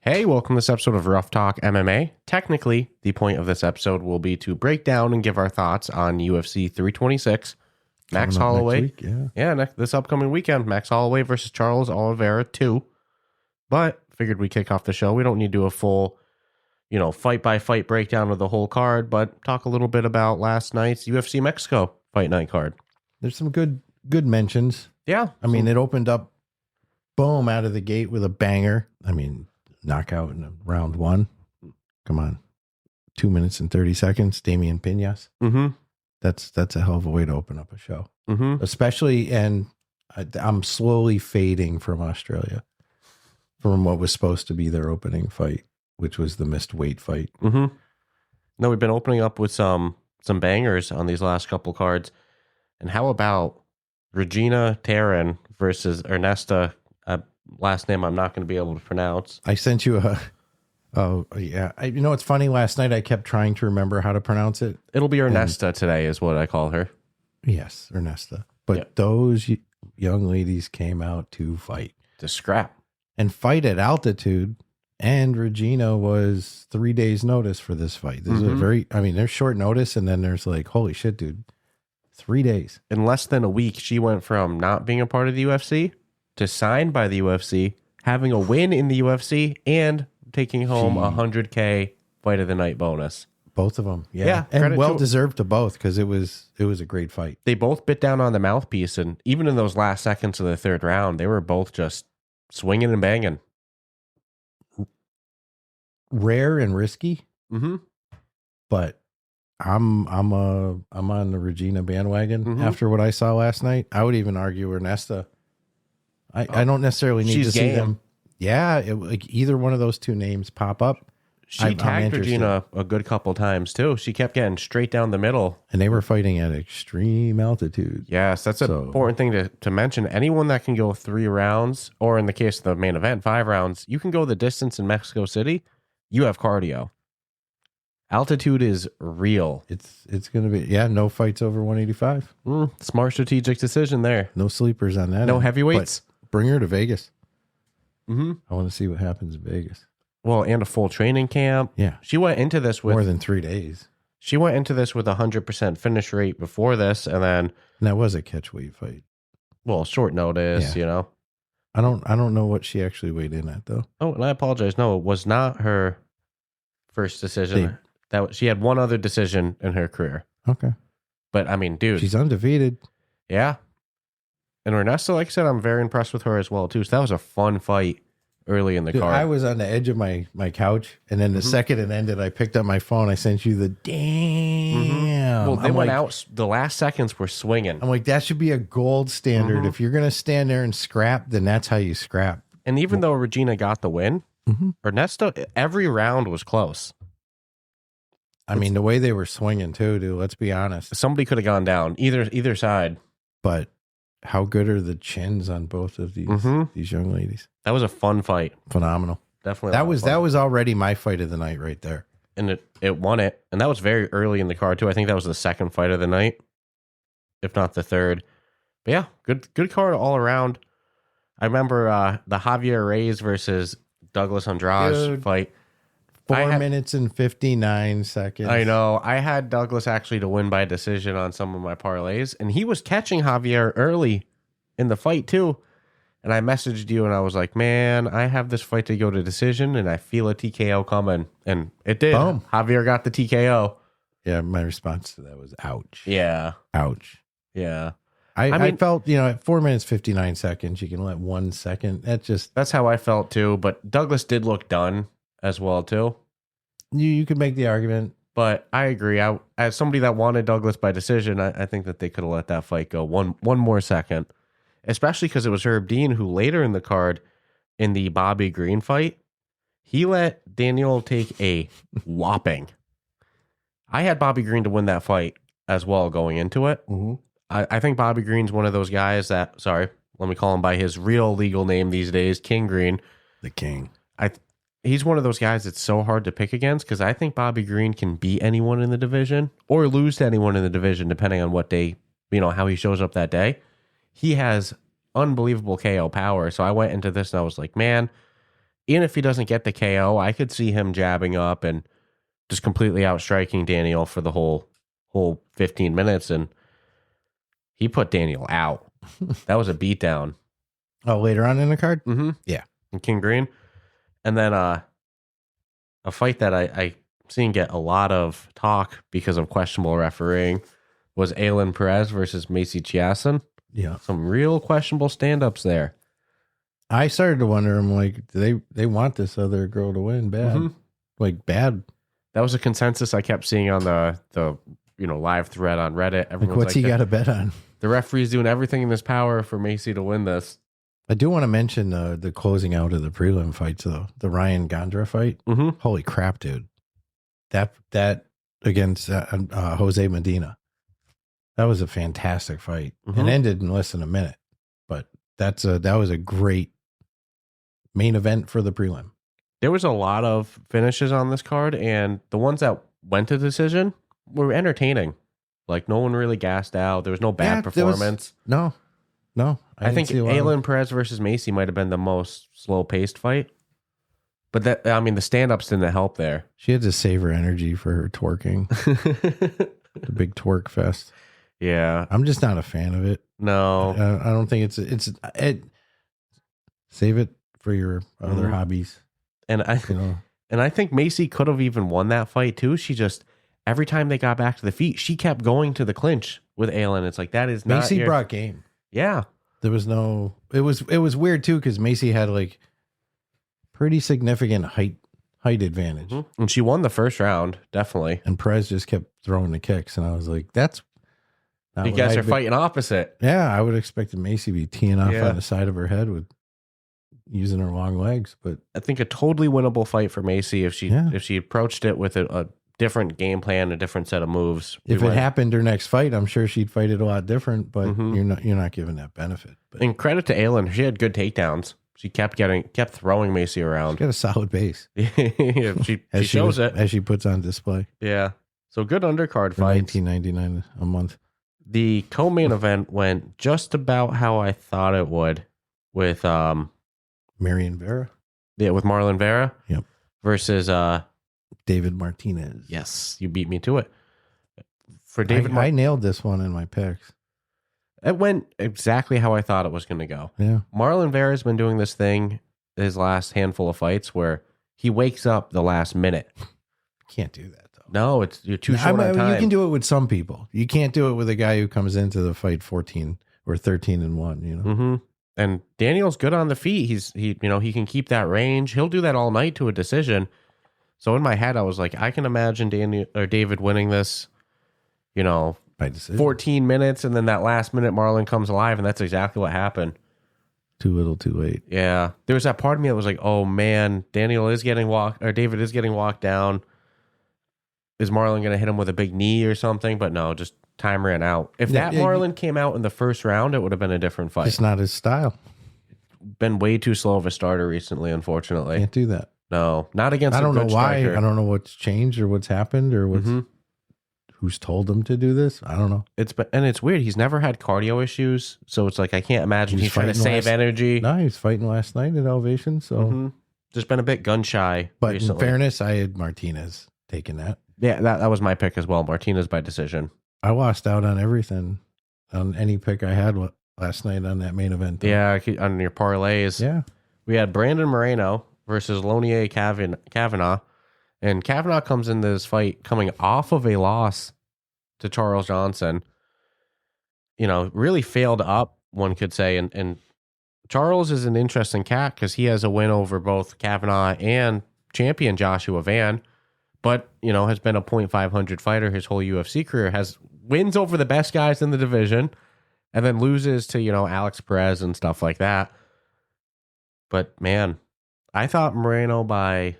Hey, welcome to this episode of Rough Talk MMA. Technically, the point of this episode will be to break down and give our thoughts on UFC 326. Max Holloway. This upcoming weekend, Max Holloway versus Charles Oliveira 2. But figured we kick off the show. We don't need to do a full, fight-by-fight breakdown of the whole card, but talk a little bit about last night's UFC Mexico Fight Night card. There's some good mentions. Yeah. I mean, it opened up, boom, out of the gate with a banger. I mean, knockout in round one. Come on. 2 minutes and 30 seconds. Damian Piñas. Mm-hmm. That's a hell of a way to open up a show. Mm-hmm. Especially, and I'm slowly fading from Australia, from what was supposed to be their opening fight, which was the missed weight fight. Mm-hmm. No, we've been opening up with some bangers on these last couple cards. And how about Regina Terran versus Ernesta? Last name I'm not going to be able to pronounce. I sent you it's funny. Last night I kept trying to remember how to pronounce it. It'll be Ernesta today is what I call her. Yes, Ernesta. But those young ladies came out to fight. To scrap. And fight at altitude. And Regina was 3 days notice for this fight. This is there's short notice, and then there's like, holy shit, dude. 3 days. In less than a week, she went from not being a part of the UFC to signed by the UFC, having a win in the UFC, and taking home a $100K fight of the night bonus. Both of them, yeah. And well deserved to both, because it was a great fight. They both bit down on the mouthpiece, and even in those last seconds of the third round, they were both just swinging and banging. Rare and risky, but I'm on the Regina bandwagon after what I saw last night. I would even argue Ernesta. I don't necessarily need to see them. Yeah, like either one of those two names pop up. She tagged Regina a good couple times too. She kept getting straight down the middle. And they were fighting at extreme altitude. Yes, that's an important thing to mention. Anyone that can go 3 rounds, or in the case of the main event, 5 rounds, you can go the distance in Mexico City, you have cardio. Altitude is real. It's going to be, no fights over 185. Smart strategic decision there. No sleepers on that. No heavyweights. Bring her to Vegas. I want to see what happens in Vegas. Well, and a full training camp. Yeah. She went into this with more than 3 days. She went into this with 100% finish rate before this, and that was a catch weight fight. Well, short notice, I don't know what she actually weighed in at though. Oh, and I apologize. No, it was not her first decision. She had one other decision in her career. Okay. But I mean, dude, she's undefeated. Yeah. And Ernesta, like I said, I'm very impressed with her as well too. So that was a fun fight early in the card. I was on the edge of my couch, and then the second it ended, I picked up my phone. I sent you the damn. Well, they went out. The last seconds were swinging. I'm like, that should be a gold standard. If you're gonna stand there and scrap, then that's how you scrap. And even though Regina got the win, Ernesta, every round was close. I mean, the way they were swinging too, dude. Let's be honest. Somebody could have gone down either side. But how good are the chins on both of these young ladies? That was a fun fight. Phenomenal. Definitely. That was already my fight of the night right there. And it won it. And that was very early in the card too. I think that was the second fight of the night, if not the third. But yeah, good card all around. I remember the Javier Reyes versus Douglas Andrade fight. 4 minutes and 59 seconds. I know. I had Douglas actually to win by decision on some of my parlays, and he was catching Javier early in the fight too. And I messaged you, and I was like, man, I have this fight to go to decision, and I feel a TKO coming. And it did. Boom. Javier got the TKO. Yeah, my response to that was, ouch. Yeah. Ouch. Yeah. I felt, at 4 minutes, 59 seconds, you can let 1 second. That's how I felt too, but Douglas did look done as well too. You could make the argument. But I agree. As somebody that wanted Douglas by decision, I think that they could have let that fight go one more second. Especially because it was Herb Dean who later in the card, in the Bobby Green fight, he let Daniel take a whopping. I had Bobby Green to win that fight as well going into it. I think Bobby Green's one of those guys that, let me call him by his real legal name these days, King Green. The King. He's one of those guys that's so hard to pick against because I think Bobby Green can beat anyone in the division or lose to anyone in the division depending on what day, how he shows up that day. He has unbelievable KO power. So I went into this and I was like, man, even if he doesn't get the KO, I could see him jabbing up and just completely outstriking Daniel for the whole 15 minutes. And he put Daniel out. That was a beatdown. Oh, later on in the card? Mm-hmm. Yeah. And King Green. And then a fight that I seen get a lot of talk because of questionable refereeing was Aylin Perez versus Macy Chiasson. Yeah. Some real questionable stand-ups there. I started to wonder, I'm like, do they want this other girl to win bad? Mm-hmm. Like, bad. That was a consensus I kept seeing on the live thread on Reddit. Like, what's he got to bet on? The referee's doing everything in his power for Macy to win this. I do want to mention the closing out of the prelim fights, though. The Ryan Gondra fight. Mm-hmm. Holy crap, dude. That against Jose Medina. That was a fantastic fight. Mm-hmm. And ended in less than a minute. But that was a great main event for the prelim. There was a lot of finishes on this card, and the ones that went to decision were entertaining. Like, no one really gassed out. There was no bad performance. No. I think Aylin Perez versus Macy might have been the most slow-paced fight. But the stand-ups didn't help there. She had to save her energy for her twerking. The big twerk fest. Yeah. I'm just not a fan of it. No. I don't think it's save it for your other hobbies. And I think Macy could have even won that fight too. She just, every time they got back to the feet, she kept going to the clinch with Aylin. It's like, that is not Macy brought game. Yeah. There was no, it was weird too, because Macy had like pretty significant height advantage. Mm-hmm. And she won the first round, definitely. And Perez just kept throwing the kicks. And I was like, that's not you guys are fighting opposite. Yeah, I would expect Macy to be teeing off on the side of her head with using her long legs. But I think a totally winnable fight for Macy if she approached it with a different game plan, a different set of moves. If it happened her next fight, I'm sure she'd fight it a lot different, but you're not giving that benefit. But. And credit to Aylin, she had good takedowns. She kept throwing Macy around. She got a solid base. Yeah, she shows it as she puts on display. Yeah. So good undercard fight. $19.99 a month. The co-main event went just about how I thought it would with Marion Vera. Yeah, with Marlon Vera. Yep. Versus David Martinez. Yes, you beat me to it. For David, I nailed this one in my picks. It went exactly how I thought it was going to go. Yeah. Marlon Vera's been doing this thing his last handful of fights where he wakes up the last minute. Can't do that though. No, you're too short on time. You can do it with some people. You can't do it with a guy who comes into the fight 14 or 13-1. You know. Mm-hmm. And Daniel's good on the feet. He can keep that range. He'll do that all night to a decision. So in my head, I was like, I can imagine David winning this. By decision. 14 minutes, and then that last minute Marlon comes alive, and that's exactly what happened. Too little, too late. Yeah. There was that part of me that was like, oh man, David is getting walked down. Is Marlon going to hit him with a big knee or something? But no, just time ran out. If Marlon came out in the first round, it would have been a different fight. It's not his style. Been way too slow of a starter recently, unfortunately. Can't do that. No, not against. I don't know why. Striker. I don't know what's changed or what's happened or who's told him to do this. I don't know. It's weird. He's never had cardio issues, so it's like I can't imagine he's trying to save energy. No, he was fighting last night at Elevation, so just been a bit gun shy. But recently. In fairness, I had Martinez taking that. Yeah, that was my pick as well. Martinez by decision. I lost out on everything, on any pick I had last night on that main event. Though. Yeah, on your parlays. Yeah, we had Brandon Moreno versus Lonier Kavanaugh. And Kavanaugh comes into this fight coming off of a loss to Charles Johnson. Really failed up, one could say. And Charles is an interesting cat because he has a win over both Kavanaugh and champion Joshua Van. But, has been a .500 fighter his whole UFC career. Has wins over the best guys in the division. And then loses to, Alex Perez and stuff like that. But, man, I thought Moreno by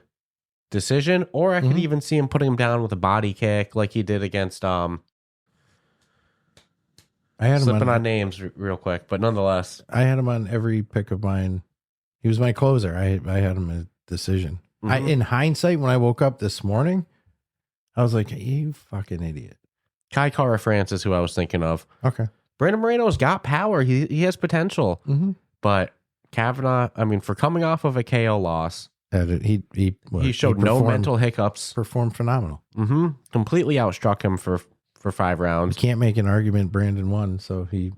decision, or I could even see him putting him down with a body kick like he did against I had slipping on names real quick, but nonetheless, I had him on every pick of mine. He was my closer. I had him a decision. In hindsight, when I woke up this morning, I was like, you fucking idiot. Kai Kara France is who I was thinking of. Okay. Brandon Moreno's got power. He has potential. But Kavanaugh, for coming off of a KO loss, He showed no mental hiccups. Performed phenomenal. Completely outstruck him for 5 rounds. You can't make an argument Brandon won, so he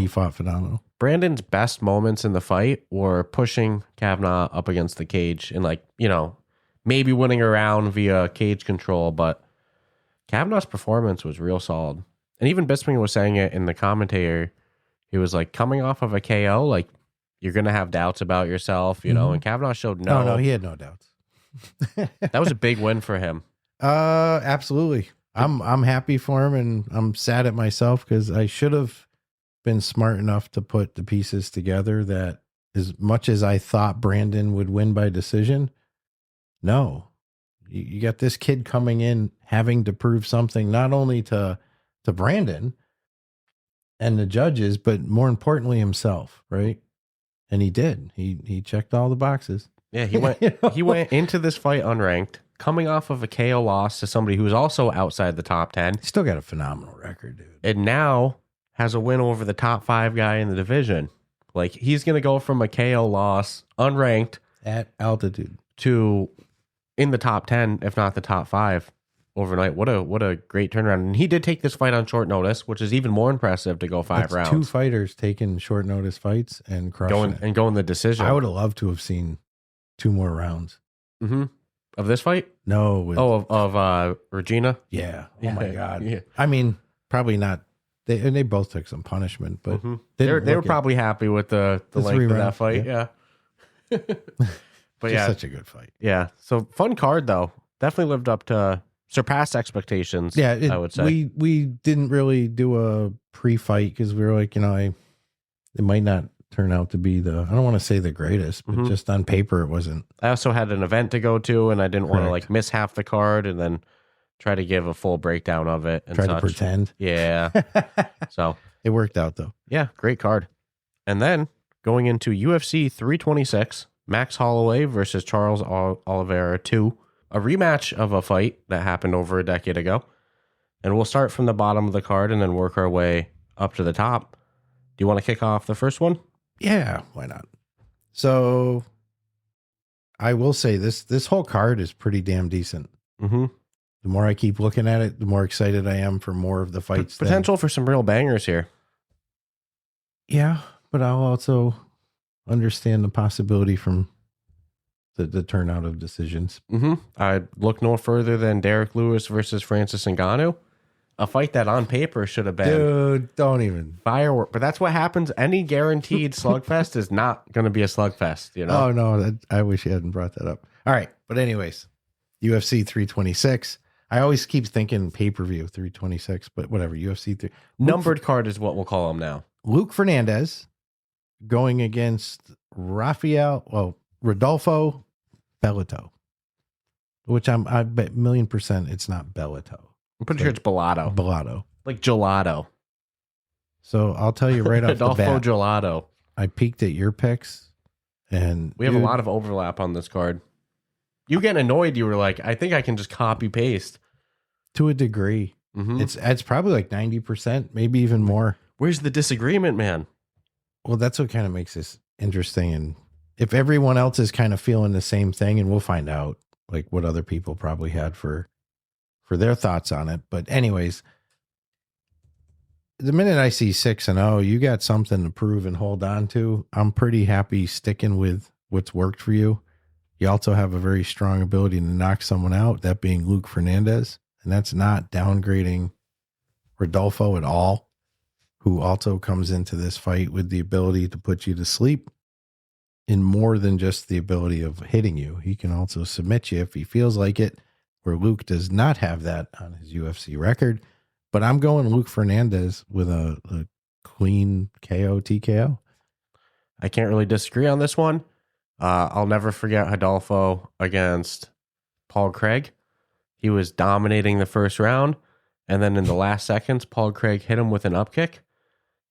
fought phenomenal. Brandon's best moments in the fight were pushing Kavanaugh up against the cage and maybe winning a round via cage control, but Kavanaugh's performance was real solid. And even Bisping was saying it in the commentator. He was like, coming off of a KO, like, you're going to have doubts about yourself, and Kavanaugh showed no, he had no doubts. That was a big win for him. Absolutely. I'm happy for him, and I'm sad at myself because I should have been smart enough to put the pieces together that as much as I thought Brandon would win by decision, no. You got this kid coming in having to prove something not only to Brandon and the judges, but more importantly himself, right? And he did. He checked all the boxes. Yeah, he went he went into this fight unranked, coming off of a KO loss to somebody who was also outside the top 10. He's still got a phenomenal record, dude. And now has a win over the top 5 guy in the division. Like, he's going to go from a KO loss, unranked, at altitude, to in the top 10, if not the top 5 overnight. What a great turnaround. And he did take this fight on short notice, which is even more impressive to go 5 rounds. 2 fighters taking short notice fights and crushing it. Going the decision. I would have loved to have seen 2 more rounds. Of this fight? No. Of Regina? Yeah. Oh my God. Yeah. I mean, probably not. They both took some punishment, but they were probably happy with the length of that fight. Yeah. But yeah, such a good fight. Yeah. So fun card though. Definitely lived up to surpassed expectations. Yeah, I would say we didn't really do a pre-fight because we were like, it might not turn out to be I don't want to say the greatest, but just on paper it wasn't. I also had an event to go to, and I didn't want to miss half the card and then try to give a full breakdown of it and try to pretend. Yeah. So it worked out though. Yeah, great card. And then going into UFC 326. Max Holloway versus Charles Oliveira 2, a rematch of a fight that happened over a decade ago. And we'll start from the bottom of the card and then work our way up to the top. Do you want to kick off the first one? Yeah, why not? So I will say this whole card is pretty damn decent. The more I keep looking at it, the more excited I am for more of the fights. Potential for some real bangers here. Yeah, but I'll also understand the possibility from the turnout of decisions. I'd look no further than Derek Lewis versus Francis Ngannou. A fight that on paper should have been. Dude, don't even. Firework. But that's what happens. Any guaranteed slugfest is not going to be a slugfest, Oh, no. I wish you hadn't brought that up. All right. But anyways, UFC 326. I always keep thinking pay-per-view 326, but whatever. UFC 3. Numbered card is what we'll call them now. Luke Fernandez going against Rodolfo Bellato, which I bet 1,000,000% it's not Bellato. I'm pretty sure it's Bellato. Bellato. Like gelato. So I'll tell you right off the bat. Rodolfo Gelato. I peeked at your picks, and we have a lot of overlap on this card. You getting annoyed, you were like, I think I can just copy paste. To a degree. It's probably like 90%, maybe even more. Where's the disagreement, man? Well, that's what kind of makes this interesting. And if everyone else is kind of feeling the same thing, and we'll find out like what other people probably had for their thoughts on it. But anyways, the minute I see 6-0, you got something to prove and hold on to. I'm pretty happy sticking with what's worked for you. You also have a very strong ability to knock someone out, that being Luke Fernandez. And that's not downgrading Rodolfo at all, who also comes into this fight with the ability to put you to sleep in more than just the ability of hitting you. He can also submit you if he feels like it, where Luke does not have that on his UFC record. But I'm going Luke Fernandez with a clean KO TKO. I can't really disagree on this one. I'll never forget Rodolfo against Paul Craig. He was dominating the first round, and then in the last seconds, Paul Craig hit him with an upkick,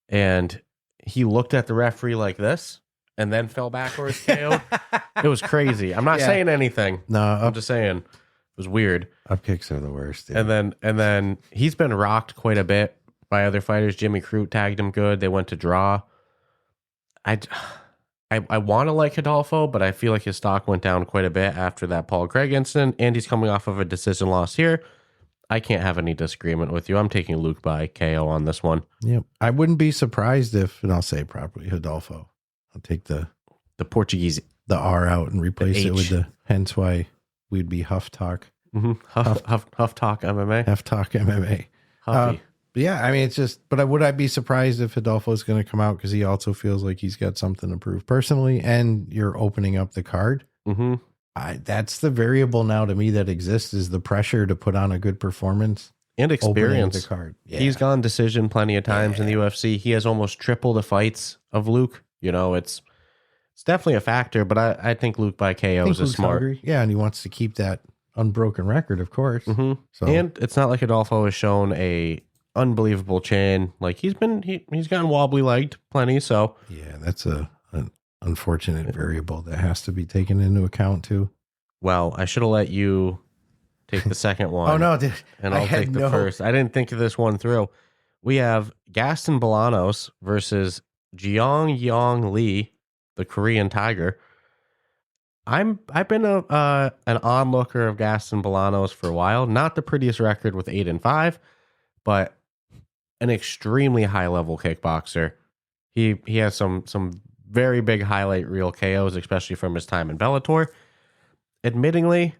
and he looked at the referee like this, and then fell backwards KO. It was crazy. I'm not saying anything. No, I'm just saying it was weird. Upkicks are the worst. Yeah. And then he's been rocked quite a bit by other fighters. Jimmy Crute tagged him good. They went to draw. I I want to like Rodolfo, but I feel like his stock went down quite a bit after that Paul Craig incident, and he's coming off of a decision loss here. I can't have any disagreement with you. I'm taking Luke by KO on this one. Yep. I wouldn't be surprised if, and I'll say it properly, Rodolfo. I'll take the Portuguese, the R out and replace it with the, hence why we'd be Huff Talk. Mm-hmm. Huff Talk MMA. Huff Talk MMA. Huffy. But yeah, I mean, it's just, but would I be surprised if Rodolfo is going to come out because he also feels like he's got something to prove personally, and you're opening up the card? Mm-hmm. That's the variable now to me that exists, is the pressure to put on a good performance and experience. The card. Yeah. He's gone decision plenty of times in the UFC. He has almost triple the fights of Luke. You know, it's definitely a factor, but I think Luke by KO is a smart. Hungry. Yeah, and he wants to keep that unbroken record, of course. Mm-hmm. So, and it's not like Rodolfo has shown a unbelievable chin. Like he's gotten wobbly legged plenty. So yeah, that's an unfortunate variable that has to be taken into account too. Well, I should have let you take the second one. Oh no, dude. And I'll take the first. I didn't think of this one through. We have Gaston Bolaños versus Yeong Lee, the Korean Tiger. I've been an onlooker of Gaston Bolaños for a while. Not the prettiest record with 8-5, but an extremely high level kickboxer. He has some very big highlight reel KOs, especially from his time in Bellator. Admittingly,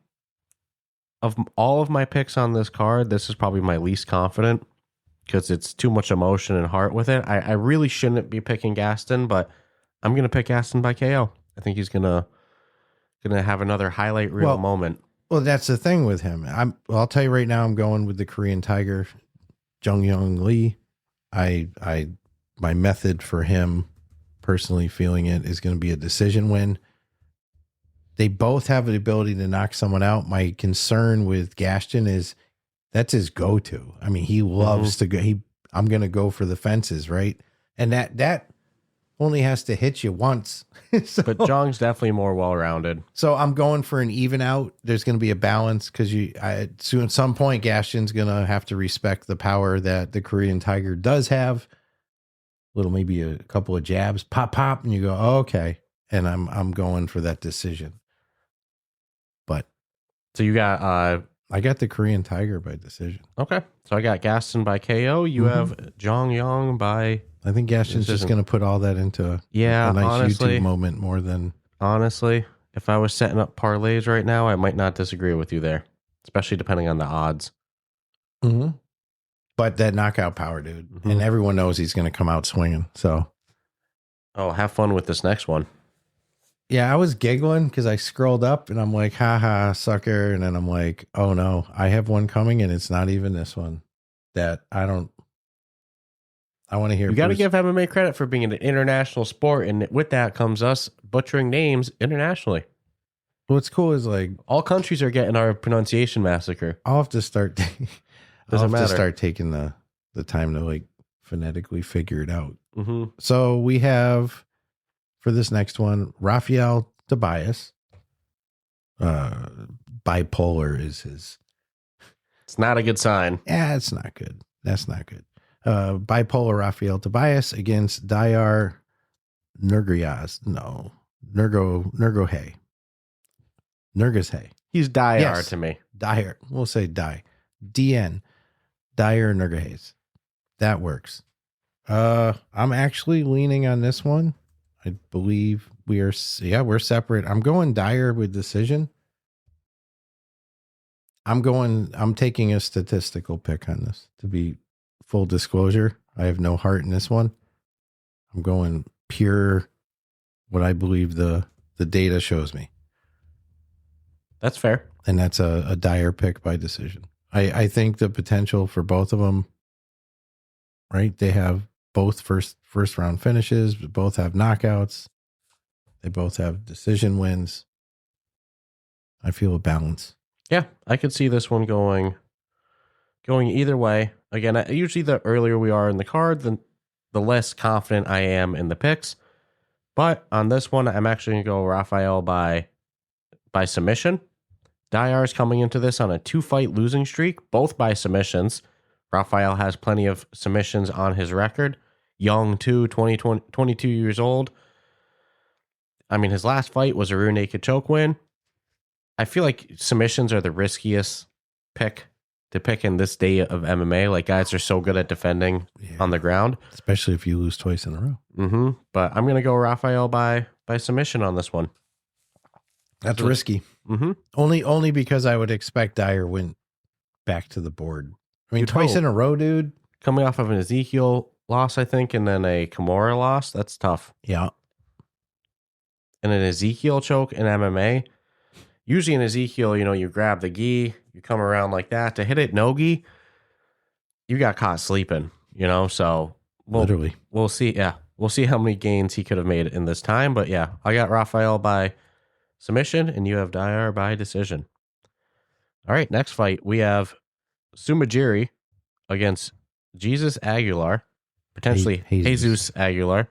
of all of my picks on this card, this is probably my least confident because it's too much emotion and heart with it. I really shouldn't be picking Gaston, but I'm gonna pick Gaston by KO. I think he's gonna have another highlight reel moment. Well, that's the thing with him. I'll tell you right now, I'm going with the Korean Tiger, Yeong Lee. My method for him, personally feeling it, is going to be a decision win. They both have the ability to knock someone out. My concern with Gaston is that's his go-to. I mean, he loves to go. I'm going to go for the fences, right? And that only has to hit you once. So, but Jeong's definitely more well-rounded. So I'm going for an even out. There's going to be a balance because at some point Gaston's going to have to respect the power that the Korean Tiger does have. Maybe a couple of jabs, pop, and you go, oh, okay. And I'm going for that decision. But so you got I got the Korean Tiger by decision. Okay. So I got Gaston by KO. You have Yeong by. I think Gaston's just going to put all that into a nice honestly, YouTube moment more than. Honestly, if I was setting up parlays right now, I might not disagree with you there, especially depending on the odds. Mm-hmm. But that knockout power, dude. Mm-hmm. And everyone knows he's going to come out swinging. So. Oh, have fun with this next one. Yeah, I was giggling because I scrolled up and I'm like, haha, sucker. And then I'm like, oh no, I have one coming and it's not even this one that I want to hear. You got to give MMA credit for being an international sport. And with that comes us butchering names internationally. What's cool is like all countries are getting our pronunciation massacre. I'll have to start. Start taking the time to like phonetically figure it out. Mm-hmm. So we have for this next one, Rafael Tobias. Bipolar is his. It's not a good sign. Yeah, it's not good. That's not good. Bipolar Rafael Tobias against Diyar Nurgozhay. He's Diyar to me. Diyar. We'll say DN. Diyar Nurgozhay. That works. I'm actually leaning on this one. I believe we're separate. I'm going Diyar with decision. I'm taking a statistical pick on this. To be full disclosure, I have no heart in this one. I'm going pure what I believe the data shows me. That's fair. And that's a Diyar pick by decision. I think the potential for both of them, right? They have both first round finishes, but both have knockouts. They both have decision wins. I feel a balance. Yeah, I could see this one going either way. Again, usually the earlier we are in the card, the less confident I am in the picks. But on this one, I'm actually going to go Rafael by submission. Diyar is coming into this on a 2-fight losing streak, both by submissions. Rafael has plenty of submissions on his record. Young, too, 22 years old. I mean, his last fight was a rear naked choke win. I feel like submissions are the riskiest pick to pick in this day of MMA. Like, guys are so good at defending on the ground. Especially if you lose twice in a row. Mm-hmm. But I'm going to go Rafael by submission on this one. That's risky. Mm-hmm. Only because I would expect Diyar went back to the board. I mean, twice in a row, dude. Coming off of an Ezekiel loss, I think, and then a Kimura loss. That's tough. Yeah. And an Ezekiel choke in MMA. Usually in Ezekiel, you grab the gi, you come around like that. To hit it no gi, you got caught sleeping, so Literally. We'll see. Yeah. We'll see how many gains he could have made in this time. But yeah, I got Rafael by submission and you have Diyar by decision. All right. Next fight, we have Sumudaerji against Jesus Aguilar, potentially Jesus Aguilar,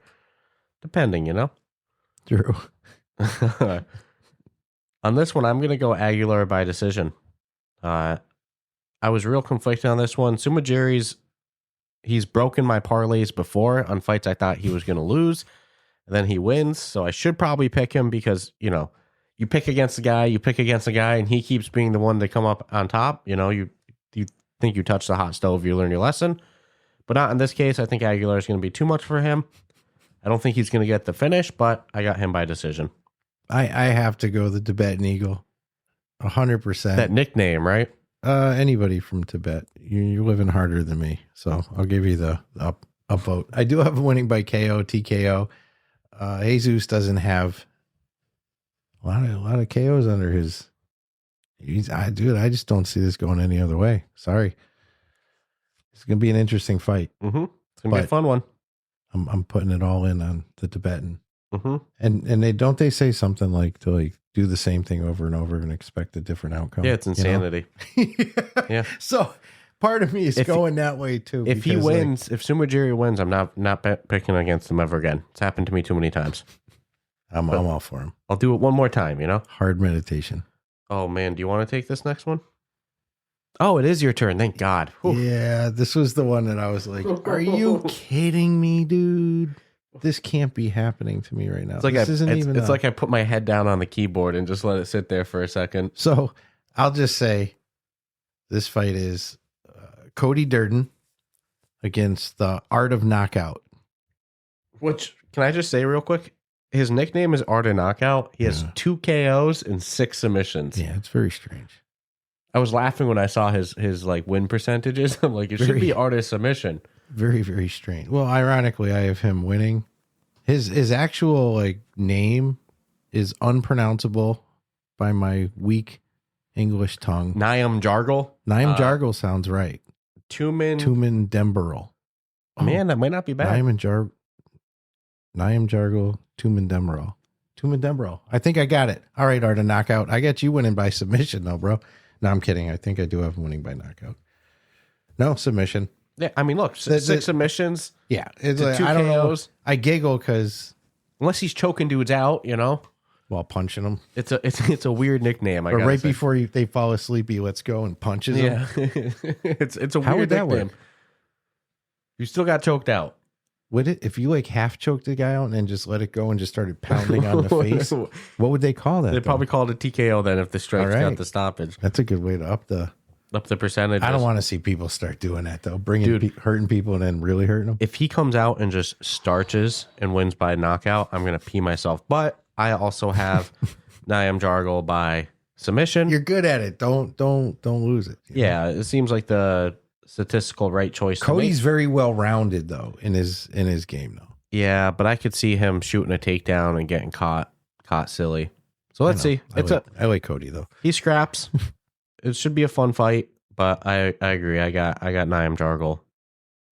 depending, True. On this one, I'm going to go Aguilar by decision. I was real conflicted on this one. Sumudaerji's, he's broken my parlays before on fights I thought he was going to lose. And then he wins. So I should probably pick him because, you pick against the guy, and he keeps being the one to come up on top. You think you touch the hot stove, you learn your lesson. But not in this case. I think Aguilar is going to be too much for him. I don't think he's going to get the finish, but I got him by decision. I have to go the Tibetan Eagle. 100%. That nickname, right? Anybody from Tibet. You're living harder than me. So I'll give you the up vote. I do have a winning by KO, TKO. Jesus doesn't have a lot of KOs under his. I just don't see this going any other way. Sorry. It's going to be an interesting fight. Mm-hmm. It's going to be a fun one. I'm putting it all in on the Tibetan. Mm-hmm. And they say something like to do the same thing over and over and expect a different outcome. Yeah, it's insanity. Yeah. So part of me is going that way too. If he wins, if Sumudaerji wins, I'm not picking against him ever again. It's happened to me too many times. I'm all for him. I'll do it one more time. Hard meditation. Oh man, do you want to take this next one? Oh, it is your turn. Thank God. Whew. Yeah, this was the one that I was like, "Are you kidding me, dude? This can't be happening to me right now." It's like it's like I put my head down on the keyboard and just let it sit there for a second. So I'll just say this fight is Cody Durden against the Art of Knockout. Which, can I just say real quick? His nickname is Art of Knockout. He has 2 KOs and 6 submissions. Yeah, it's very strange. I was laughing when I saw his win percentages. I'm like, it should be Art of Submission. Very, very strange. Well, ironically, I have him winning. His actual name is unpronounceable by my weak English tongue. Nyamjargal. Nyamjargal sounds right. Tumendemberel. Man, that might not be bad. Nyamjargal Tumendemberel. I think I got it. All right, Art of Knockout. I got you winning by submission, though, bro. No, I'm kidding. I think I do have him winning by knockout. No, submission. Yeah, I mean, look, 6 submissions. Yeah, it's to 2 I don't KOs. know. I giggle because unless he's choking dudes out, while punching them. It's a weird nickname. Or right before they fall asleep, he lets go and punches them. Yeah, it's a How weird would that nickname. work? You still got choked out. Would it if you half choked the guy out and then just let it go and just started pounding on the face? What would they call that? They'd probably call it a TKO then if the strike's got the stoppage. That's a good way to up the percentage. I don't want to see people start doing that though, hurting people and then really hurting them. If he comes out and just starches and wins by knockout, I'm gonna pee myself. But I also have Nyamjargal by submission. You're good at it. Don't lose it. Yeah, it seems like the statistical right choice. Cody's very well rounded though in his game though. Yeah, but I could see him shooting a takedown and getting caught silly. So let's see. I like Cody though. He scraps. It should be a fun fight, but I agree. I got Nyamjargal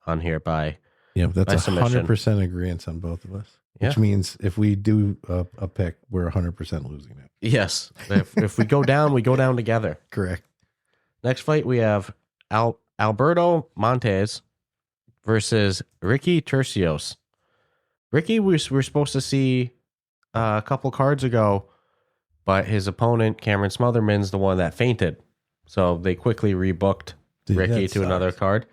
on here by that's by 100% agreement on both of us. Which means if we do a pick, we're 100% losing it. Yes. If we go down, we go down together. Correct. Next fight we have Alberto Montes versus Ricky Turcios. Ricky, we're supposed to see a couple cards ago, but his opponent, Cameron Smotherman's the one that fainted. So they quickly rebooked Ricky to another card.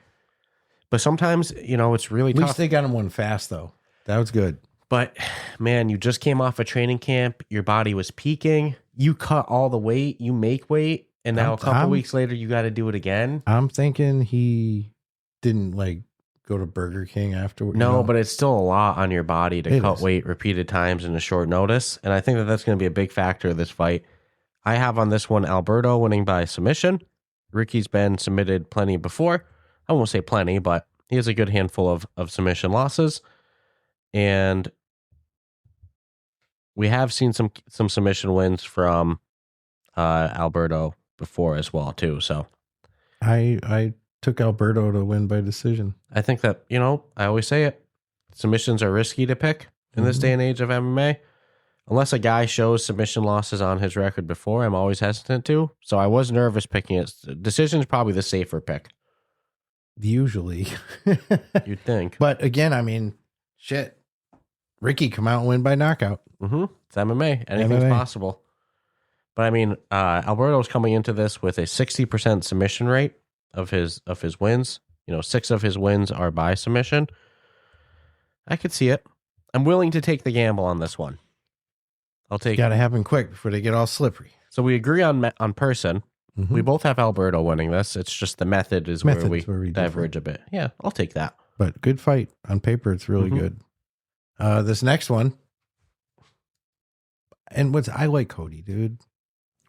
But sometimes, it's really tough. At least they got him one fast, though. That was good. But man, you just came off a training camp. Your body was peaking. You cut all the weight. You make weight. And now a couple weeks later, you got to do it again. I'm thinking he didn't like go to Burger King afterwards. No, but it's still a lot on your body to cut weight repeated times in a short notice. And I think that that's going to be a big factor of this fight. I have on this one Alberto winning by submission. Ricky's been submitted plenty before. I won't say plenty, but he has a good handful of submission losses. And we have seen some submission wins from Alberto before as well, too. So I took Alberto to win by decision. I think that, I always say it. Submissions are risky to pick in this day and age of MMA. Unless a guy shows submission losses on his record before, I'm always hesitant to. So I was nervous picking it. Decision is probably the safer pick. Usually. You'd think. But again, I mean, shit. Ricky come out and win by knockout. Mm-hmm. It's MMA. Anything's possible. But I mean, Alberto's coming into this with a 60% submission rate of his wins. 6 of his wins are by submission. I could see it. I'm willing to take the gamble on this one. I'll take. Got to happen quick before they get all slippery. So we agree on person. Mm-hmm. We both have Alberto winning this. It's just the method is where we diverge a bit. Yeah, I'll take that. But good fight on paper. It's really good. This next one, and I like Cody, dude.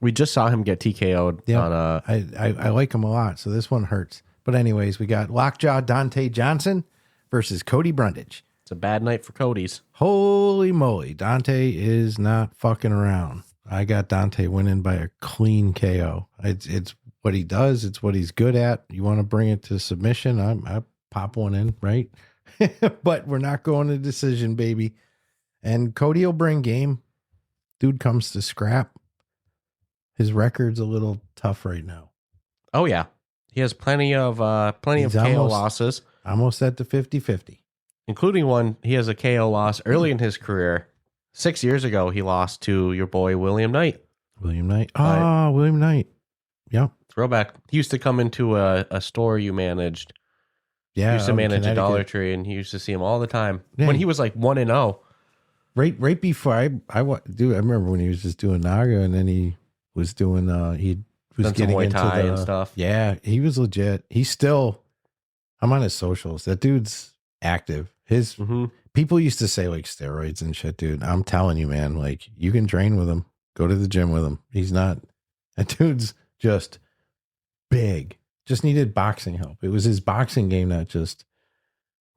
We just saw him get TKO'd on a. I like him a lot, so this one hurts. But anyways, we got Lockjaw Donte Johnson versus Cody Brundage. It's a bad night for Cody's. Holy moly, Donte is not fucking around. I got Donte winning by a clean KO. It's what he does. It's what he's good at. You want to bring it to submission? I pop one in, right? But we're not going to decision, baby. And Cody will bring game. Dude comes to scrap. His record's a little tough right now. Oh yeah, he has plenty of KO losses. Almost at the 50-50. Including one, he has a KO loss early in his career. 6 years ago, he lost to your boy William Knight. William Knight. William Knight. Yep. Throwback. He used to come into a store you managed. Yeah. He used to manage a Dollar Tree, and he used to see him all the time. Yeah. When he was like 1-0. Right before I remember when he was just doing Naga, and then he was doing he was getting Muay into Thai and stuff. Yeah, he was legit. He's still. I'm on his socials. That dude's active. His people used to say like steroids and shit, dude. I'm telling you, man, like you can train with him, go to the gym with him. He's not, that dude's just big, just needed boxing help. It was his boxing game that just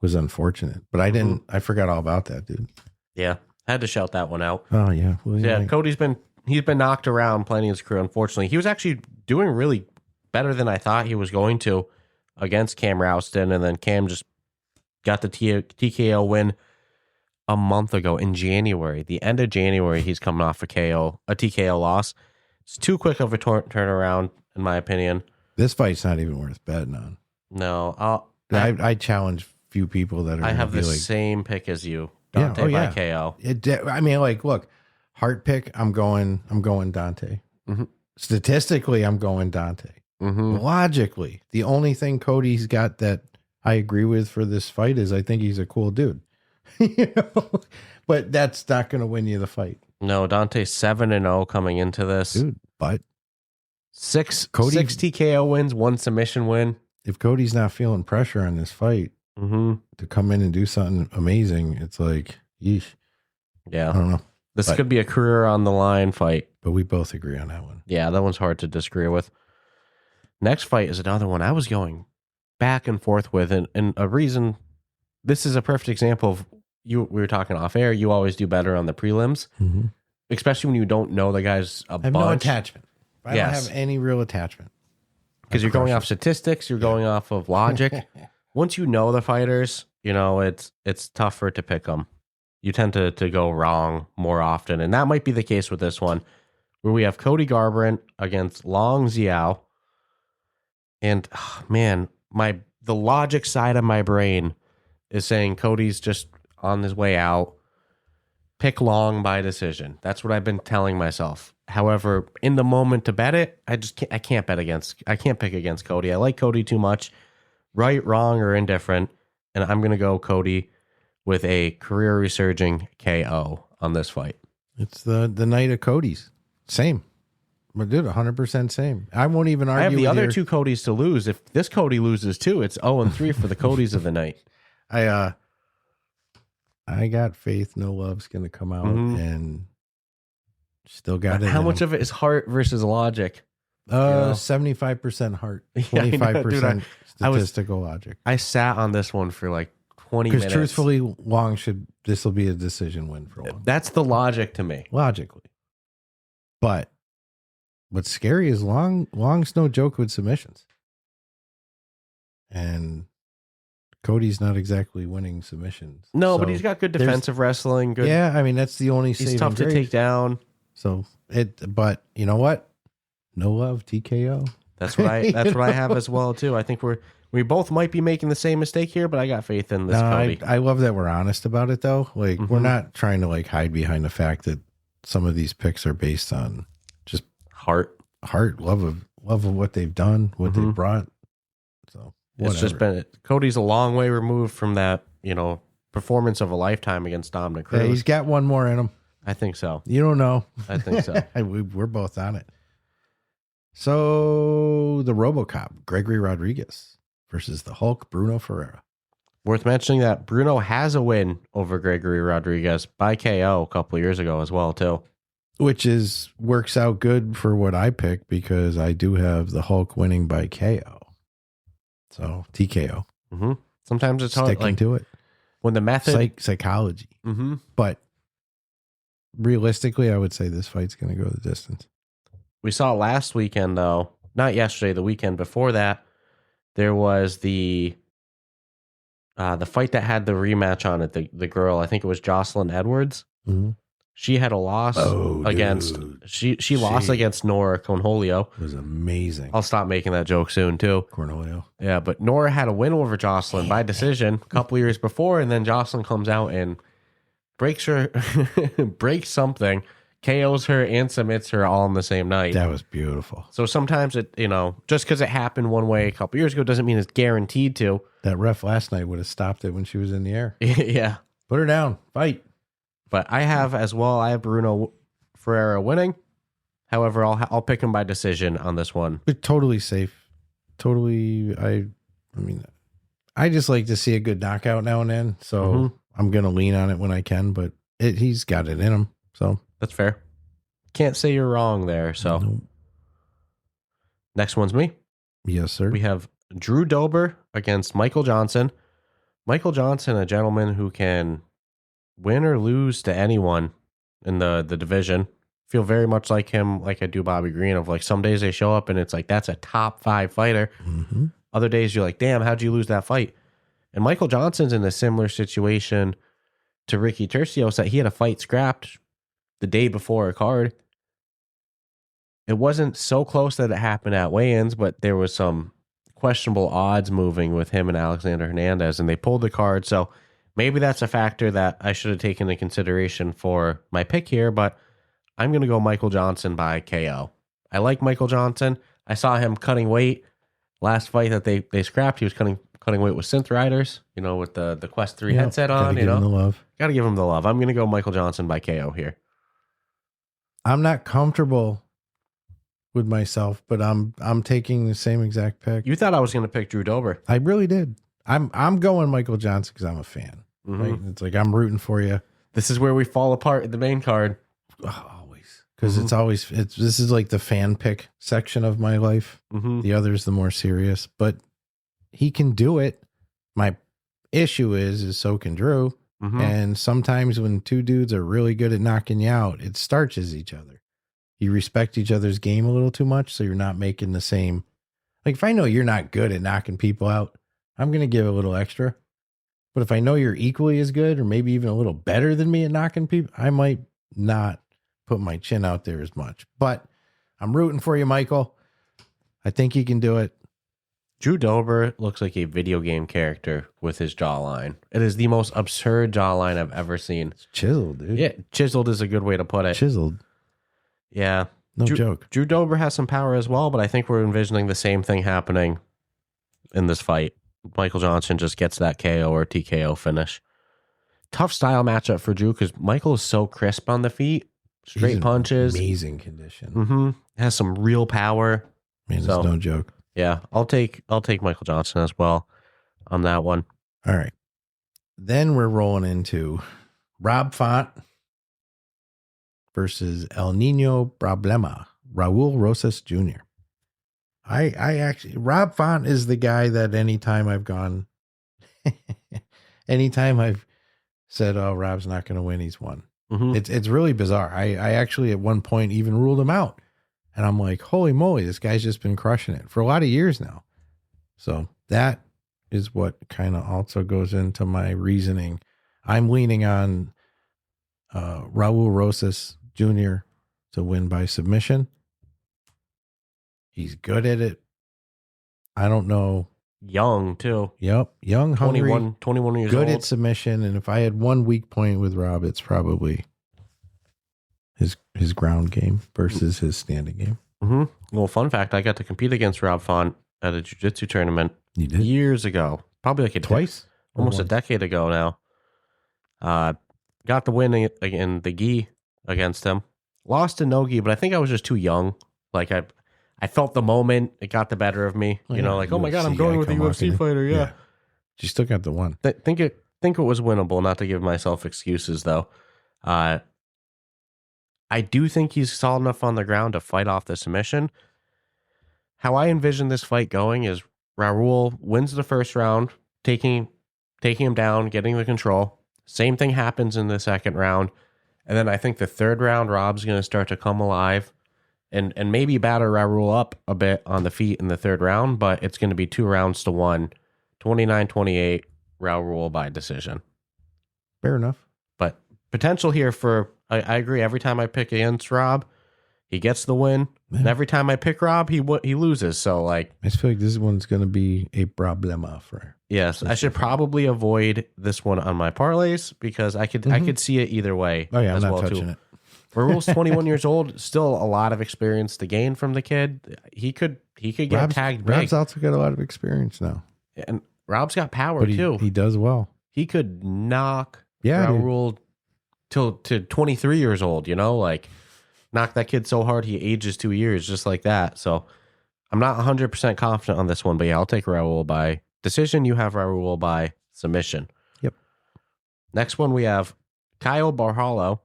was unfortunate, but I forgot all about that, dude. Yeah. Had to shout that one out. Oh yeah. Cody's he's been knocked around plenty in his career. Unfortunately, he was actually doing really better than I thought he was going to against Cam Rouston. And then Cam just got the TKO win a month ago in January. The end of January, he's coming off a TKO loss. It's too quick of a turnaround, in my opinion. This fight's not even worth betting on. No, I challenge few people that are. I have the same pick as you, Donte by KO. I mean, like, look, heart pick. I'm going Donte. Mm-hmm. Statistically, I'm going Donte. Mm-hmm. Logically, the only thing Cody's got that I agree with for this fight is I think he's a cool dude. But that's not going to win you the fight. No, Dante's 7-0 coming into this, dude. But six TKO wins, 1 submission win. If Cody's not feeling pressure on this fight to come in and do something amazing, it's like, yeesh. Yeah, I don't know. This could be a career on the line fight. But we both agree on that one. Yeah, that one's hard to disagree with. Next fight is another one I was going back and forth with, and a reason. This is a perfect example of we were talking off air. You always do better on the prelims, especially when you don't know the guy's a bunch. I have no attachment. I don't have any real attachment because you're going off statistics. You're going off of logic. Once you know the fighters, it's tougher to pick them. You tend to go wrong more often, and that might be the case with this one, where we have Cody Garbrandt against Long Xiao. And man, the logic side of my brain is saying Cody's just on his way out. Pick Long by decision. That's what I've been telling myself. However, in the moment to bet it, I can't pick against Cody. I like Cody too much. Right, wrong, or indifferent. And I'm gonna go Cody with a career resurging KO on this fight. It's the night of Cody's. Same. But dude, 100% same. I won't even argue. I have the with other your... two Codys to lose. If this Cody loses too, it's 0-3 for the Codys of the night. I got faith No Love's going to come out and still got it. How much of it is heart versus logic? 75% heart, 25% statistical logic. I sat on this one for like 20 minutes. Because truthfully, this will be a decision win for Long. That's the logic to me. Logically. But what's scary is Long's no joke with submissions. And Cody's not exactly winning submissions. No, but he's got good defensive wrestling. Good. Yeah, I mean, that's the only saving He's tough to take down. So but you know what? No Love, TKO. That's what I have as well too. I think we both might be making the same mistake here, but I got faith in this Cody. I love that we're honest about it though. Like we're not trying to like hide behind the fact that some of these picks are based on just heart, love of what they've done, what they've brought. So whatever. It's just been Cody's a long way removed from that, performance of a lifetime against Dominic Cruz. Yeah, he's got one more in him. I think so. You don't know. I think so. We're both on it. So the RoboCop, Gregory Rodrigues versus the Hulk, Bruno Ferreira. Worth mentioning that Brunno has a win over Gregory Rodrigues by KO a couple of years ago as well too. Which works out good for what I picked because I do have the Hulk winning by KO. So TKO. Mm-hmm. Sometimes it's sticking to it. When the method psychology. But realistically, I would say this fight's going to go the distance. We saw last weekend, though, not yesterday, the weekend before that, there was the fight that had the rematch on it. The girl, I think it was Jocelyn Edwards. Mm-hmm. She had a loss against she lost against Nora Cornholio. It was amazing. I'll stop making that joke soon too. Cornholio. Yeah, but Nora had a win over Jocelyn by decision a couple years before, and then Jocelyn comes out and breaks something. KOs her and submits her all in the same night. That was beautiful. So sometimes it, just because it happened one way a couple years ago doesn't mean it's guaranteed to. That ref last night would have stopped it when she was in the air. Yeah. Put her down. Fight. But I have as well, I have Bruno Ferreira winning. However, I'll pick him by decision on this one. But totally safe. Totally, I mean, I just like to see a good knockout now and then. So I'm going to lean on it when I can, but he's got it in him. So. That's fair. Can't say you're wrong there. So Next one's me. Yes, sir. We have Drew Dober against Michael Johnson. Michael Johnson, a gentleman who can win or lose to anyone in the division. Feel very much like him, like I do Bobby Green, of like some days they show up and it's like, that's a top 5 fighter. Mm-hmm. Other days you're like, damn, how'd you lose that fight? And Michael Johnson's in a similar situation to Ricky Turcios, that he had a fight scrapped the day before a card. It wasn't so close that it happened at weigh-ins, but there was some questionable odds moving with him and Alexander Hernandez, and they pulled the card. So maybe that's a factor that I should have taken into consideration for my pick here, but I'm going to go Michael Johnson by KO. I like Michael Johnson. I saw him cutting weight last fight that they scrapped. He was cutting weight with Synth Riders, with the Quest 3 headset on. Gotta give him the love. Got to give him the love. I'm going to go Michael Johnson by KO here. I'm not comfortable with myself, but I'm taking the same exact pick. You thought I was going to pick Drew Dober. I really did. I'm going Michael Johnson because I'm a fan. Mm-hmm. Right? It's like I'm rooting for you. This is where we fall apart in the main card. Always. Because this is like the fan pick section of my life. Mm-hmm. The other's the more serious, but he can do it. My issue is so can Drew. Mm-hmm. And sometimes when two dudes are really good at knocking you out, it starches each other. You respect each other's game a little too much, so you're not making the same. Like if I know you're not good at knocking people out, I'm going to give a little extra. But if I know you're equally as good or maybe even a little better than me at knocking people, I might not put my chin out there as much. But I'm rooting for you, Michael. I think you can do it. Drew Dober looks like a video game character with his jawline. It is the most absurd jawline I've ever seen. It's chiseled, dude. Yeah, chiseled is a good way to put it. Chiseled. Yeah. No joke. Drew Dober has some power as well, but I think we're envisioning the same thing happening in this fight. Michael Johnson just gets that KO or TKO finish. tough style matchup for Drew because Michael is so crisp on the feet. Straight punches. Amazing condition. Mm-hmm. Has some real power. Man, it's no joke. Yeah, I'll take Michael Johnson as well on that one. All right. Then we're rolling into Rob Font versus El Nino Problema, Raul Rosas Jr. I actually, Rob Font is the guy that anytime I've gone, anytime I've said, oh, Rob's not going to win, he's won. Mm-hmm. It's really bizarre. I actually at one point even ruled him out. And I'm like, holy moly, this guy's just been crushing it for a lot of years now. So that is what kind of also goes into my reasoning. I'm leaning on Raul Rosas Jr. to win by submission. He's good at it. I don't know. Young, too. Yep. Young, hungry. 21 years good old. at submission. And if I had one weak point with Rob, it's probably his ground game versus his standing game. Mm-hmm. Well, fun fact, I got to compete against Rob Font at a jiu-jitsu tournament years ago. Probably like twice? Almost a decade ago now. Got the win in the gi against him. Lost to no-gi, but I think I was just too young. Like I felt the moment. It got the better of me. Oh my God, I'm going with a UFC fighter. Yeah. You still got the one. Think it was winnable, not to give myself excuses, though. I do think he's solid enough on the ground to fight off the submission. How I envision this fight going is Raul wins the first round, taking him down, getting the control. Same thing happens in the second round. And then I think the third round, Rob's going to start to come alive and maybe batter Raul up a bit on the feet in the third round, but it's going to be 2-1, 29-28, Raul by decision. Fair enough. But potential here for, I agree, every time I pick against Rob, he gets the win. Yeah. And every time I pick Rob, he loses. So like, I just feel like this one's going to be a problema for. Yes, I should probably avoid this one on my parlays because I could see it either way. Oh yeah, I'm not touching it. Raul's 21 years old, still a lot of experience to gain from the kid. He could get tagged big. Rob's also got a lot of experience now, and Rob's got power too. He does well. He could knock Raul to 23 years old. Like knock that kid so hard he ages 2 years, just like that. So I'm not 100% confident on this one, but yeah, I'll take Raul by decision. You have Raul by submission. Yep. Next one we have Kyle Barhalo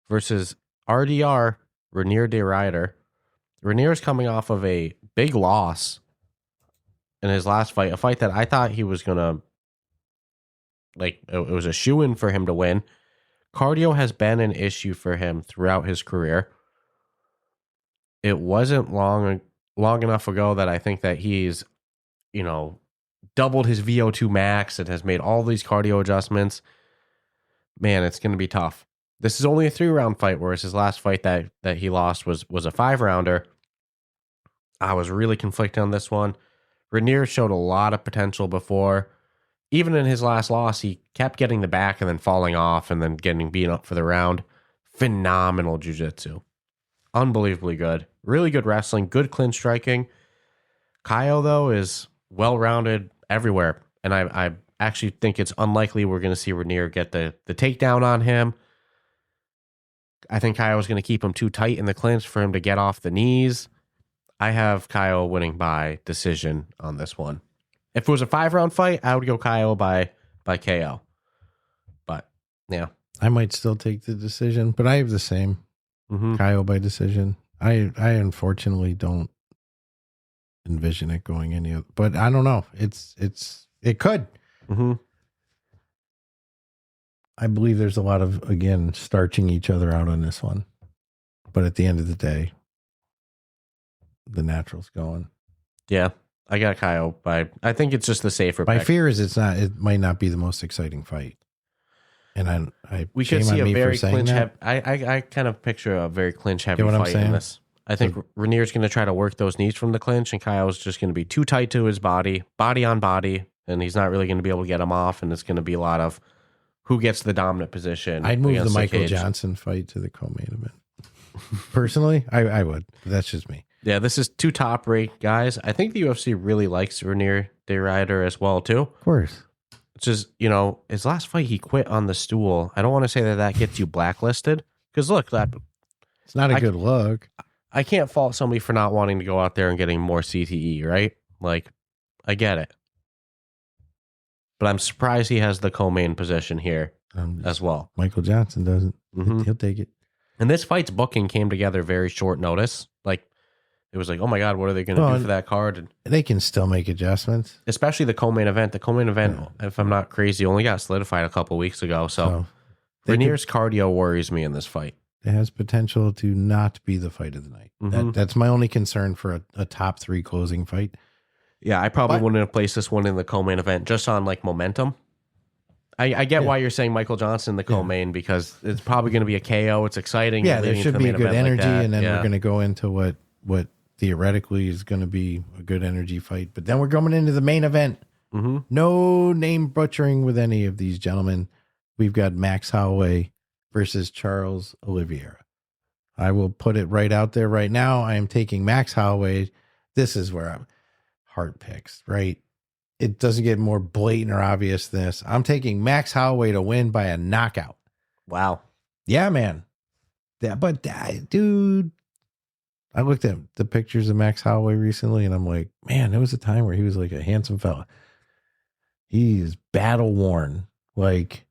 versus RDR Renier de Ryder. Renier's coming off of a big loss in his last fight, a fight that I thought he was gonna it was a shoo-in for him to win. Cardio has been an issue for him throughout his career. It wasn't long enough ago that I think that he's, doubled his VO2 max and has made all these cardio adjustments. Man, it's going to be tough. This is only a 3-round fight, whereas his last fight that he lost was a 5-rounder. I was really conflicted on this one. Renier showed a lot of potential before. Even in his last loss, he kept getting the back and then falling off and then getting beaten up for the round. Phenomenal jiu-jitsu. Unbelievably good. Really good wrestling, good clinch striking. Kyle, though, is well-rounded everywhere. And I actually think it's unlikely we're going to see Renier get the takedown on him. I think Kyle is going to keep him too tight in the clinch for him to get off the knees. I have Kyle winning by decision on this one. If it was a 5-round fight, I would go Kyle by KO. But, yeah. I might still take the decision, but I have the same. Mm-hmm. Kyle by decision. I unfortunately don't envision it going any other, but I don't know. It could. Mm-hmm. I believe there's a lot of, again, starching each other out on this one. But at the end of the day, the natural's going. Yeah, I got Kyle I think it's just the safer My pick. fear is it might not be the most exciting fight. And we should see a very clinch heavy. I kind of picture a very clinch heavy fight in this. I think Renier's going to try to work those knees from the clinch, and Kyle's just going to be too tight to his body on body, and he's not really going to be able to get him off, and it's going to be a lot of who gets the dominant position. I'd move the Michael Johnson fight to the co-main event. Personally, I would. That's just me. Yeah, this is 2 top-rate guys. I think the UFC really likes Renier de Ryder as well, too. Of course. Which is, his last fight, he quit on the stool. I don't want to say that gets you blacklisted. Because look, it's not a good look. I can't fault somebody for not wanting to go out there and getting more CTE, right? Like, I get it. But I'm surprised he has the co-main position here as well. Michael Johnson doesn't. Mm-hmm. He'll take it. And this fight's booking came together very short notice. Like, it was like, oh my God, what are they going to do for that card? And they can still make adjustments. Especially the co-main event. The co-main event, if I'm not crazy, only got solidified a couple weeks ago. So Rainier's cardio worries me in this fight. It has potential to not be the fight of the night. Mm-hmm. That's my only concern for a top 3 closing fight. Yeah, I probably wouldn't have placed this one in the co-main event just on like momentum. I get why you're saying Michael Johnson the co-main because it's probably going to be a KO. It's exciting. Yeah, there should be a good energy, and then we're going to go into what theoretically is going to be a good energy fight. But then we're going into the main event. Mm-hmm. No name butchering with any of these gentlemen. We've got Max Holloway versus Charles Oliveira. I will put it right out there right now. I am taking Max Holloway. This is where I'm heart picks, right? It doesn't get more blatant or obvious than this. I'm taking Max Holloway to win by a knockout. Wow. Yeah, man. Dude, I looked at the pictures of Max Holloway recently and I'm like, man, there was a time where he was like a handsome fella. He's battle worn, like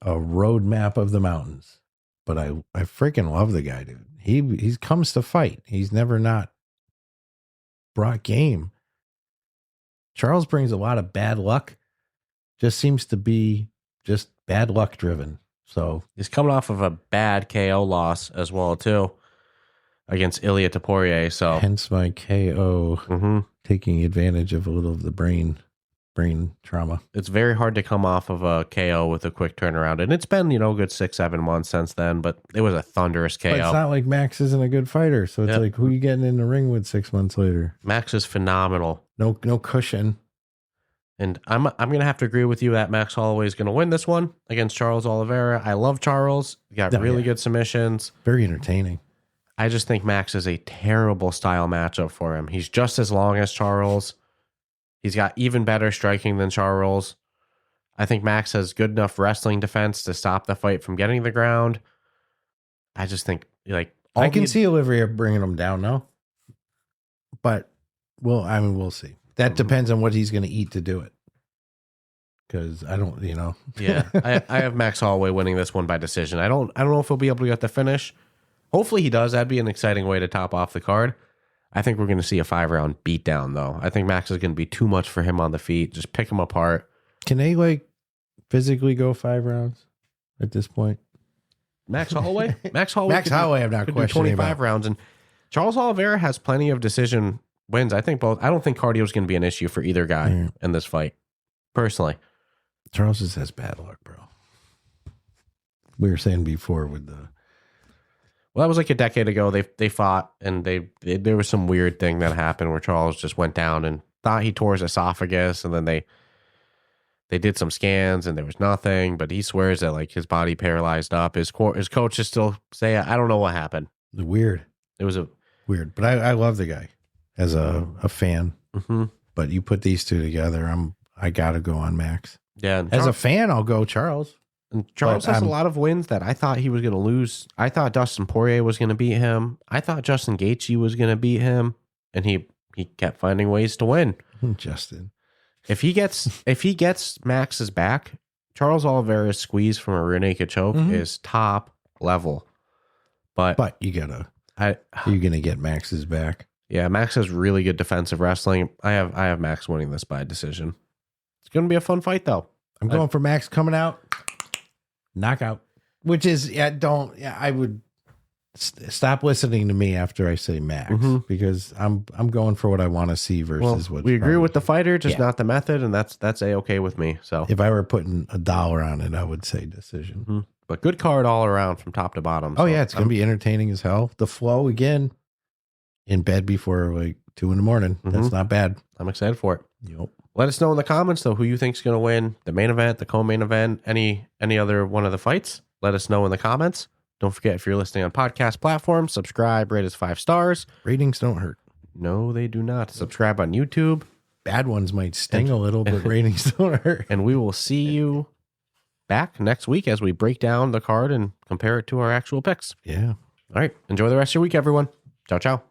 a roadmap of the mountains. But I freaking love the guy, dude. He comes to fight. He's never not brought game. Charles brings a lot of bad luck. Just seems to be just bad luck driven. So he's coming off of a bad KO loss as well too against Ilia Topuria. So hence my KO, taking advantage of a little of the brain trauma. It's very hard to come off of a KO with a quick turnaround, and it's been a good 6-7 months since then. But it was a thunderous KO. But it's not like Max isn't a good fighter, so it's like who you getting in the ring with 6 months later? Max is phenomenal. No cushion. And I'm gonna have to agree with you that Max Holloway is gonna win this one against Charles Oliveira. I love Charles. He got really good submissions. Very entertaining. I just think Max is a terrible style matchup for him. He's just as long as Charles. He's got even better striking than Charles. I think Max has good enough wrestling defense to stop the fight from getting to the ground. I just think I can see Oliveira bringing him down now. But we'll see. That depends on what he's going to eat to do it. Because I don't, Yeah, I have Max Holloway winning this one by decision. I don't know if he'll be able to get the finish. Hopefully he does. That'd be an exciting way to top off the card. I think we're going to see a 5-round beatdown, though. I think Max is going to be too much for him on the feet. Just pick him apart. Can they physically go 5 rounds at this point? Max Holloway? Max Holloway, I'm not questioning 25 rounds. And Charles Oliveira has plenty of decision wins. I think both. I don't think cardio is going to be an issue for either guy in this fight, personally. Charles just has bad luck, bro. We were saying before with the... Well, that was like a decade ago. They fought, and there was some weird thing that happened where Charles just went down and thought he tore his esophagus, and then they did some scans, and there was nothing. But he swears that his body paralyzed up. His coaches still say, I don't know what happened. Weird. It was weird, but I love the guy as a fan. Mm-hmm. But you put these two together, I gotta go on Max. Yeah, as a fan, I'll go Charles. And Charles has a lot of wins that I thought he was going to lose. I thought Dustin Poirier was going to beat him. I thought Justin Gaethje was going to beat him, and he kept finding ways to win. Justin, if he gets Max's back, Charles Oliveira's squeeze from a rear naked choke is top level. But you're gonna get Max's back. Yeah, Max has really good defensive wrestling. I have Max winning this by decision. It's going to be a fun fight, though. I'm going for Max coming out. Knockout, which is I would stop listening to me after I say Max because I'm going for what I want to see versus what we agree with the fighter, just not the method, and that's a-okay with me. So if I were putting $1 on it, I would say decision. But good card all around from top to bottom. Oh yeah, it's gonna be entertaining as hell. The flow again in bed before 2 a.m. That's not bad. I'm excited for it. Yep. Let us know in the comments, though, who you think's going to win the main event, the co-main event, any other one of the fights. Let us know in the comments. Don't forget, if you're listening on podcast platforms, subscribe, rate us 5 stars. Ratings don't hurt. No, they do not. Subscribe on YouTube. bad ones might sting a little, but ratings don't hurt. And we will see you back next week as we break down the card and compare it to our actual picks. Yeah. All right. Enjoy the rest of your week, everyone. Ciao, ciao.